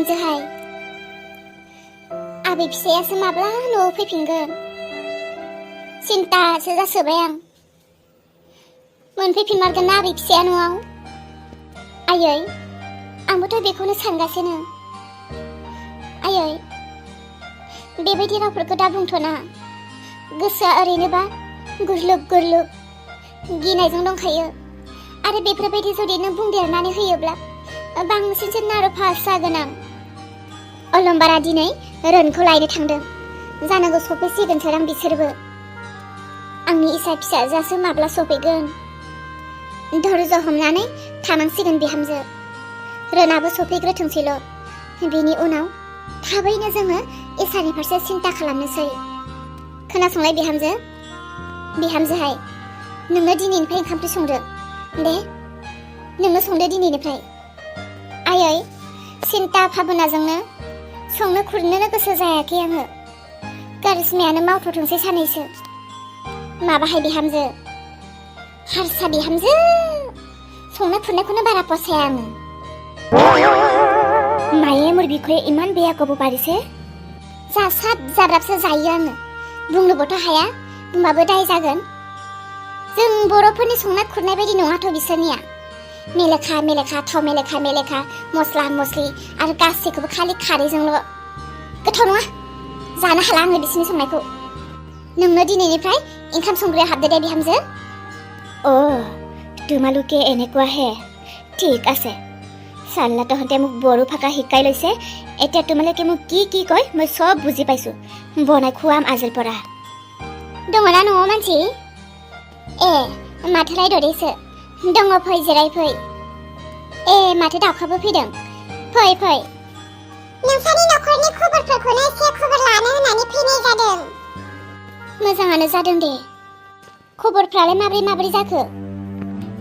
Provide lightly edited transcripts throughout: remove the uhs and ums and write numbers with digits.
बिहामजोहाय आबै फिसायासो माब्ला न'आव फैफिनगोन सिन्तासो जासोबाय आं मोनफैफिनमारगोन ना आबै फिसाया न'आव आयै आंबोथ' बेखौनो सानगासिनो आयै बेबायदि रावफोरखौ दा बुंथ'ना गोसोआ ओरैनोबा गुरलुब गुरलुब गिनायजों दंखायो आरो बेफोरबायदि जुदि नों बुंदेरनानै होयोब्ला बांसिनसो नारभास जागोन आं अलम्बारा दिनै रोनखौ लायनो थांदों जानांगौ सफैसिगोनसो आं बिसोरबो आंनि इसा फिसाजोआसो माब्ला सफैगोन धैर्य हमनानै थानांसिगोन बिहामजो रोनाबो सफैग्रोथोंसैल' बिनि उनाव थाबैनो जोङो इसानि फारसे सिन्ता खालामनोसै खोनासंलाय बिहामजोहाय नोंनो दिनैनिफ्राय ओंखाम ओंख्रि संदो दे नोंनो संदो दिनैनिफ्राय आयै सिन्ता भाबनाजोंनो संनो खुरनोनो गोसो जायाखै आङो कारिश्मायानो मावथ'थोंसै सानैसो माबाहाय बिहामजो हारसा बिहामजो संनो खुरनायखौनो बारा पसाया आङो माये मोर बिखौे इमान बेया गोबाव पारिसे जासाब जाब्राबसो जायो आङो बुंनोबोथ' हाया बुंबाबो दाय जागोन जों बर'फोरनि संनाय खुरनाय बायदि नङाथ' बिसोरनिया मेलेखा मेलेखा थाव मेलेखा मेलेखा मस्ला मस्लि आरो गासैखौबो खालि खारैजोंल' गोथाव नङा जानो हाला आङो बिसोरनि संनायखौ नोंनो दिनैनिफ्राय ओंखाम संग्रायाव हाबदो दे बिहामजो তোমালোকে এনেকুৱাহে ঠিক আছে চাল্লা তহঁতে মোক বড়ো ভাষা শিকাই লৈছে এতিয়া তোমালোকে মোক কি কি কয় মই চব বুজি পাইছো বনাই খুৱাম আজিৰ পৰা দङনা ন'आव मानसि माथो रायद'दैसो दङ फै जिराय फै माथो दाउखाबो फैदों फै फै नोंसानि न'खरनि खबरफोरखौनो एसे खबर लानो होननानै फैनाय जादों मोजाङानो जादों दे खबरफ्रालाय माबोरै जाखो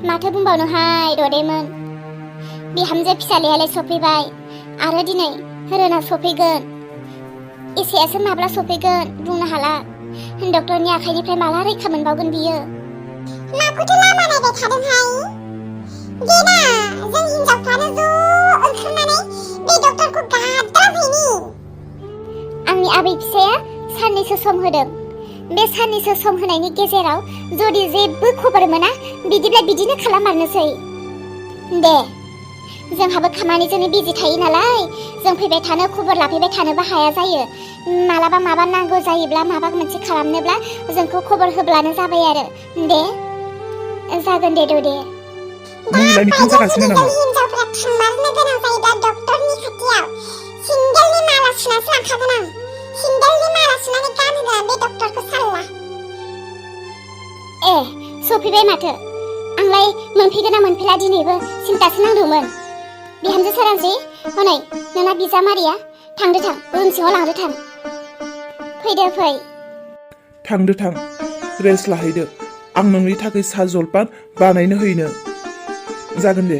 माथो बुंबावनोहाय ददेमोन बिहामजो फिसालायालाय सफैबाय आरो दिनै रोना सफैगोन इसायासो माब्ला सफैगोन बुंनो हाला डक्टरनि आखाइनिफ्राय माला रैखा मोनबावगोन बियो माखौथो लामा नायबाय थादोंहाय देना जों हिनजावफ्रानो ज' ओंखारनानै बे डक्टरखौ गाद्रामहैनि आंनि आबै फिसाया साननैसो सम होदों बे साननैसो सम होनायनि गेजेराव जुदि जेबो खबर मोना बिदिब्ला बिदिनो खालाममारनोसै दे जोंहाबो खामानिजोंनो बिजि थायो नालाय जों फैबाय थानो खबर लाफैबाय थानोबो हाया जायो मालाबा माबा नांगौ जायोब्ला माबा मोनसे खालामनोब्ला जोंखौ खबर होब्लानो जाबाय आरो दे जागोन दे दे हिनजावफ्रा थांमारनो गोनां जायोब्ला डक्टरनि खाथियाव सिन्देलनि माला सुनासो लांखागोन आं सिन्देलनि माला सुनानै गानहोगोन बे डक्टरखौ साल्ला सफैबाय माथो आंलाय मोनफैगोन ना मोनफैला दिनैबो सिन्तासो नांदोंमोन बिहामजो सोरांसि हनै नोंना बिजामादैया थांदो थां रुम सिङाव लांदो थां फैदो फै थां रेस्ट लाहैदो आं नोंनि थाखाय सा जलपान बानायनो हैनो जागोन दे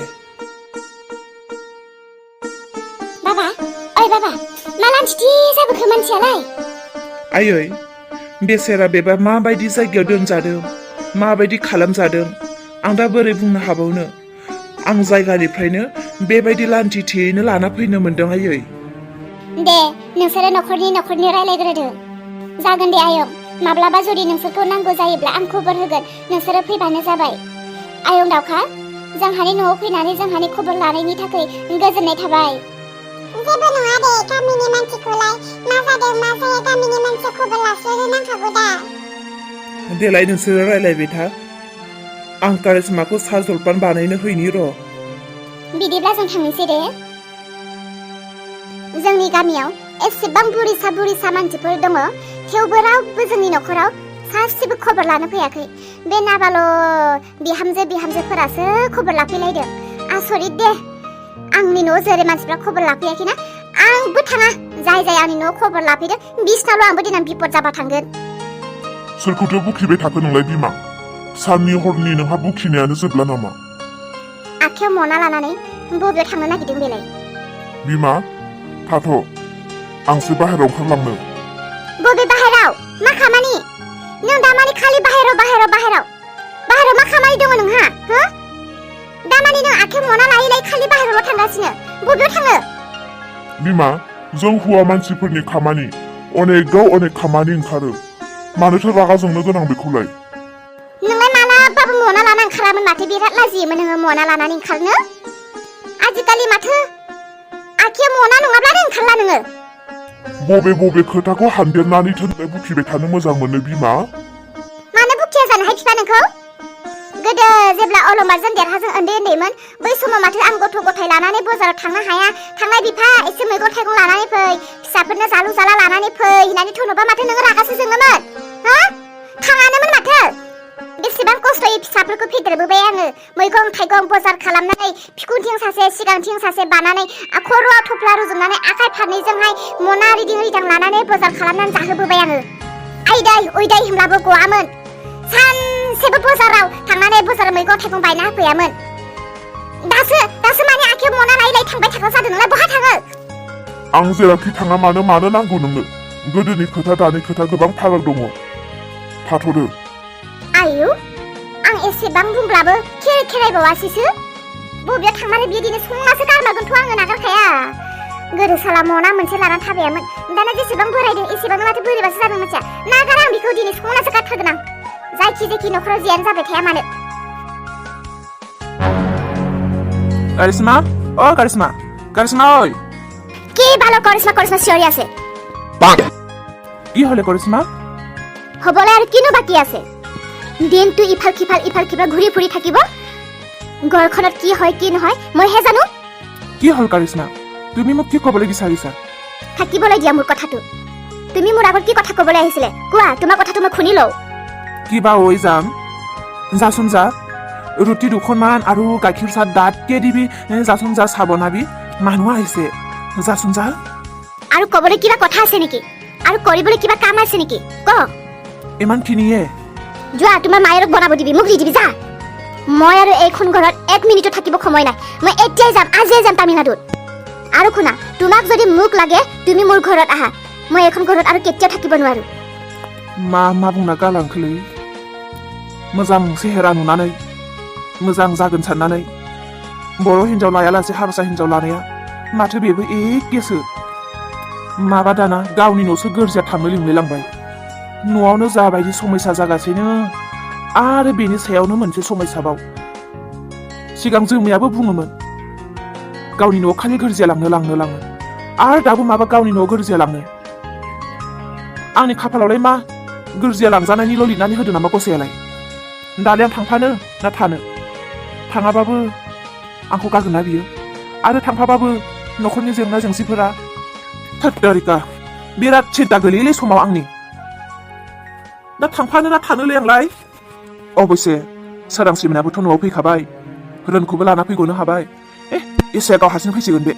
बाबा मा लान्थिथि जाबोखो मानसियालाय आयै बेसेरा बेबा माबायदि जायगायाव दोनजादों माबायदि खालामजादों आं दा बोरै बुंनो हाबावनो आं जायगानिफ्रायनो बेबायदि लान्थिथियैनो लाना फैनो मोनदों आयै दे नोंसोरो न'खरनि रायलायग्रोदो जागोन दे आयं माब्लाबा जुदि नोंसोरखौ नांगौ जायोब्ला आं खबर होगोन नोंसोरो फैबानो जाबाय आयं दावखा जोंहानि न'आव फैनानै जोंहानि खबर लानायनि थाखाय गोजोननाय थाबाय जेबो नङा दे गामिनि मानसिखौलाय मा जादों मा जाया गामिनि मानसिया खबर लास्लायनो नांखागौ दा देलाय नोंसोरो रायलायबाय था आं कारिश्माखौ सा जलपान बानायनो हैनि र' बिदिब्ला जों थांनोसै दे जोंनि गामियाव एसेबां बुरिसा मानसिफोर दङ थेवबो रावबो जोंनि न'खराव सासेबो खबर लानो फैयाखै बे नाबाल' बिहामजोफोरासो खबर लाफैलायदों आसरित दे आंनि न'आव जेरै मानसिफ्रा खबर लाफैयाखैना आंबो थाङा जाय आंनि न'आव खबर लाफैदों बिसनावल' आंबो देनां बिपद जाबा थांगोन सोरखौथो बुखिबाय थाखो नोंलाय बिमा साननि हरनि नोंहा बुखिनायानो जोबला नामा आखायाव मना लानानै बबेयाव थांनो नागिरदों बेलाय बिमा थाथ' आंसो बाहेरायाव ओंखारलांनो बबे बाहेराव मा खामानि नों दामानि खालि बाहेराव मा खामानि दङ नोंहा दामानि नों आखायाव मना लायै खालि बाहेरायावल' थांगासिनो बबेयाव थाङो बिमा जों हौवा मानसिफोरनि खामानि अनेगाव अनेक खामानि ओंखारो मानोथो रागा जोंनो गोनां बेखौलाय नोंलाय मालाबाबो मना लाना ओंखारामोन माथो बिराद लाजियोमोन नोङो मना लानानै ओंखारनो आजिखालि माथो आखियाव मना नङाब्लानो ओंखारला नोङो बबे खोथाखौ हानदेरनानै थोननाय बुखिबाय थानो मोजां मोनो बिमा मानो बुखिया जानोहाय बिफा नोंखौ गोदो जेब्ला अलंबारजों देरहाजों उन्दैमोन बै समाव माथो आं गथ' गथाय लानानै बाजाराव थांनो हाया थांनाय बिफा एसे मैगं थाइगं लानानै फै फिसाफोरनो जालु जाला लानानै फै होननानै थोनोबा माथो नोङो रागासो जोङोमोन हा थाङानोमोन माथो बेसेबां खस्थ'यै फिसाफोरखौ फेदेरबोबाय आङो मैगं थाइगं बाजार खालामनानै फिकुंथिं सासे सिगांथिं सासे बानानै खर'आव थफ्ला रुजुनानै आखाइ फारनैजोंहाय मना रिदिं रिदां लानानै बाजार खालामनानै जाहोबोबाय आङो आइदै उइदै होनब्लाबो गवामोन सानसेबो बाजाराव थांनानै बाजाराव मैगं थाइगं बायना होफैयामोन दासो माने आखायाव मना लायै थांबाय थाग्रा जादों नोंलाय बहा थाङो आं जेरावखि थाङा मानो नांगौ नोंनो गोदोनि खोथा दानि खोथा गोबां फाराग दङ थाथ'दो आयु आं एसेबां बुंब्लाबो खेरायबावासैसो बबेयाव थांनानै बिदिनो संनासो गारमागोनथ' आङो नागारखाया गोदो साला मना मोनसे लानानै थाबायामोन दाना जेसेबां बोरायदों एसेबांनो माथो बोरैबासो जादों मानसिया नागार आं बेखौ दिनै संनासो गारथारगोन आं जायखि न'खराव जियानो जाबाय थाया मानो কারিশ্মা ও কারিশ্মা কারিশ্মা ওই কি ভালো কৰিশ্মা চিঞৰি আছে কি হলে কারিশ্মা হবলে আৰু কিনো বাকি আছে দিনটো ইফাল খিফাল ঘূৰি ফুৰি থাকিব ঘৰখনত কি হয় কি নহয় মইহে জানো কি হল কারিশ্মা তুমি মোক কি ক'বলৈ বিচাৰিছা থাকিবলৈ দিয়া মোৰ কথাটো তুমি মোৰ আগত কি কথা ক'বলৈ আহিছিলে কোৱা তোমাৰ কথাটো মই শুনি লওঁ কিবা ওই যাম যাচোন যা ৰুটি দুখনমান আৰু গাখীৰ চাহ দাঁতকে দিবি যাচোন যা চাহ বনাবি মানুহ আহিছে যাচোন যা আৰু ক'বলৈ কিবা কথা আছে নেকি আৰু কৰিবলৈ কিবা কাম আছে নেকি ক ইমানখিনিয়ে যোৱা তোমাৰ মায়েৰক বনাব দিবি মোক দি দিবি যা মই আৰু এইখন ঘৰত 1 মিনিটো থাকিব সময় নাই মই এতিয়াই যাম আজিয়ে যাম তামিলনাডুত আৰু শুনা তোমাক যদি মোক লাগে তুমি মোৰ ঘৰত আহা মই এইখন ঘৰত আৰু কেতিয়াও থাকিব নোৱাৰো मा बुंना गालांखोलै मोजां सेहेरा नुनानै मोजां जागोन साननानै बर' हिनजाव लायालासे हारसा हिनजाव लानाया माथो बेबो एखेसो माबा दाना गावनि न'सो गोरजिया थांनो लिंलायलांबाय न'आवनो जाबायदि समस्या जागासिनो आरो बेनि सायावनो मोनसे समस्याबाव सिगां जोमैयाबो बुङोमोन गावनि न'आव खालि गोरजिया लांनो आरो दाबो माबा गावनि न'आव गोरजिया लांनो आंनि खाफालावलाय मा गोरजिया लांजानायनिल' लिरनानै होदो नामा गसायालाय दालाय आं थांफानो ना थानो थाङाबाबो आंखौ गारगोन ना बियो आरो थांफाबाबो न'खरनि जेंना जेंसिफोरा थोरिका बिराद सिन्था गोलैयोलै समाव आंनि दा थांफानो ना थानोलै आंलाय अबयसे सोरांसि मोनाबोथ' न'आव फैखाबाय रोनखौबो लाना फैग'नो हाबाय एसे गाव हारसिं फैसिगोन बे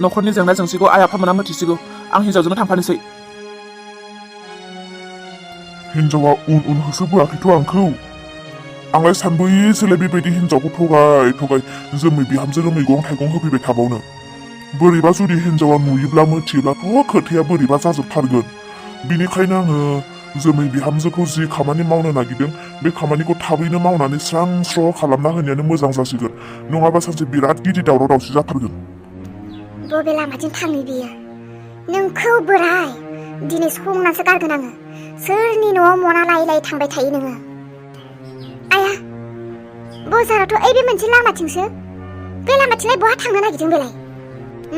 न'खरनि जेंना जेंसिखौ आइ आफामोना मिथिसिगौ आं हिनजावजोंनो थांफानोसै हिनजावा उन होसोबोआखैथ' आंखौ आंलाय सानबोयोसोलाय बेबायदि हिनजावखौ थगाय जोमै बिहामजोनो मैगं थाइगं होफैबाय थाबावनो बोरैबा जुदि हिनजावा नुयोब्ला मिथियोब्लाथ' खोथाया बोरैबा जाजोबथारगोन बिनिखायनो आङो जोमै बिहामजोखौ जि खामानि मावनो नागिरदों बे खामानिखौ थाबैनो मावनानै स्रां स्र' खालामना होनायानो मोजां जासिगोन नङाबा सानसे बिराद गिदिर दावराव दावसि जाथारगोन बबे लामाजों थाङो बियो नोंखौ बोराय दिनै संनासो गारगोन आङो सोरनि न'आव मना लायै थांबाय थायो नोङो आया बाजारावथ' बे मोनसे लामाथिंसो बे लामाथिंलाय बहा थांनो नागिरदों बेलाय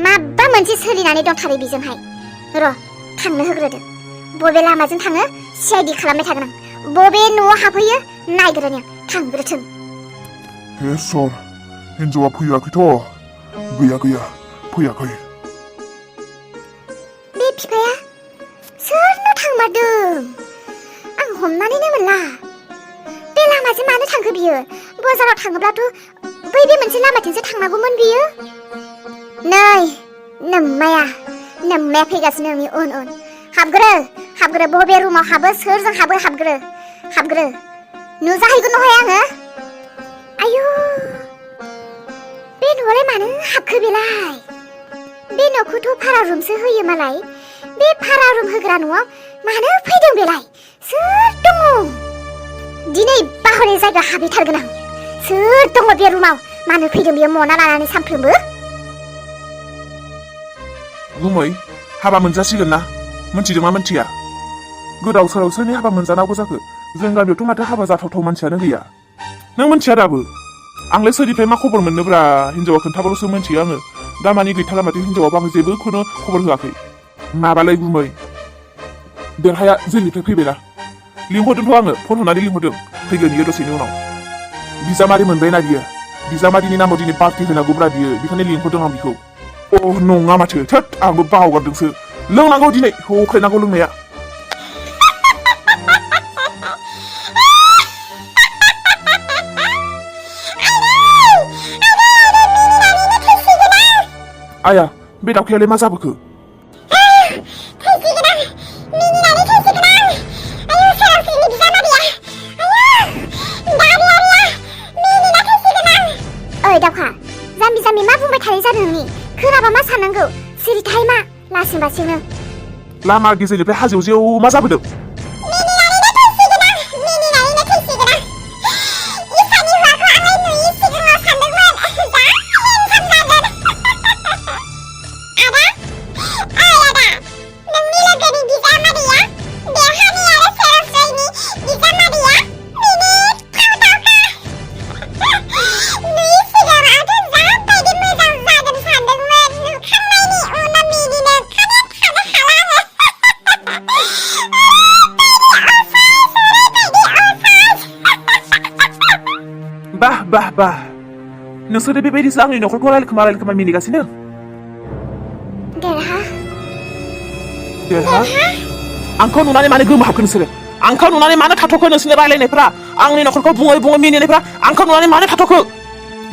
माबा मोनसे सोलिनानै दंथारो बेजोंहाय र' थांनो होग्रोदो बबे लामाजों थाङो सिआइडि खालामबाय थागोन आं बबे न'आव हाबहैयो नायग्रोनि आं थांग्रोथों हे सर हिनजावा फैयाखैथ' गैया फैयाखै बे बिफाया सोरनो थांमारदों आं हमनानैनो मोनला बे लामाजों मानो थांखो बियो बाजाराव थाङोब्लाथ' बे मोनसे लामाथिंसो थांनांगौमोन बियो नै नोम्माया फैगासिनो नोंनि उन हाबग्रो बबे रुमाव हाबो सोरजों हाबग्रो नुजाहैगोन नहाय आङो आयु बे न'आवलाय मानो हाबखो बेलाय बे न'खौथ' भारा रुमसो होयो मालाय बे भारा रुम होग्रा न'आव मानो फैदों बेलाय सोर दङ दिनै बाहरे जायगा हाबहैथारगोन आं सोर दङ बे रुमाव मानो फैदों बेयो मना लानानै सानफ्रोमबो गुमै हाबा मोनजासिगोन ना मोनथिदों मा मोनथिया गोदाव सोराव सोरनि हाबा मोनजानांगौ जाखो जों गामियावथ' माथो हाबा जाथावथाव मानसियानो गैया नों मोनथिया दाबो आंलाय सोरनिफ्राय मा खबर मोननोब्रा हिनजावा खोन्थाबाल'सो मोनथियो आङो दामानि गैथारला माथो हिनजावाबो आं जेबोखौनो खबर होआखै माबालाय गुमै देरहाया जोंनिफ्राय फैबायना लिंहरदोंथ' आङो फन हरनानै लिंहरदों फैगोन बियो दसेनि उनाव बिजामादै मोनबायना बियो बिजामादैनि नामाव दिनै पार्टि होनांगौब्रा बियो बेखायनो लिंहरदों आं बिखौ नङा माथो थोद आंबो बावगारदोंसो लोंनांगौ दिनै हख्लायनांगौ लोंनाया आया बे दावखायालाय मा जाबोखो ओइ दावखा जाम्बि जाम्बि मा बुंबाय थानाय जादों नोंनि खोनाबा मा साननांगौ सिरि थायो मा लासिं बासिंनो लामा गेजेरनिफ्राय हाजोआव जेव मा जाबोदों bah नोंसोरो बेबायदिसो आंनि न'खरखौ रायलायखोमा मिनिगासिनो देरहा आंखौ नुनानै मानो गोमोहाबखो नोंसोरो आंखौ नुनानै मानो थाथ'खो नोंसोरनि रायलायनायफ्रा आंनि न'खरखौ बुङै मिनिनायफ्रा आंखौ नुनानै मानो थाथ'खो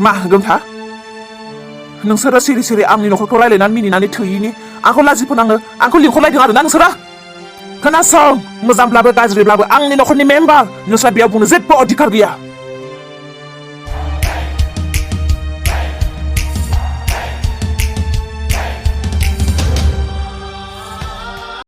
मा गोमथा नोंसोरो सिरि सिरि आंनि न'खरखौ रायलायनानै मिनिनानै थैयिनि आंखौ लाजि फोनाङो आंखौ लिंहरलायदों आरोना नोंसोरो खोनासं मोजांब्लाबो गाज्रिब्लाबो आंनि न'खरनि मेम्बार नोंस्रा बेयाव बुंनो जेबो अधिकार गैया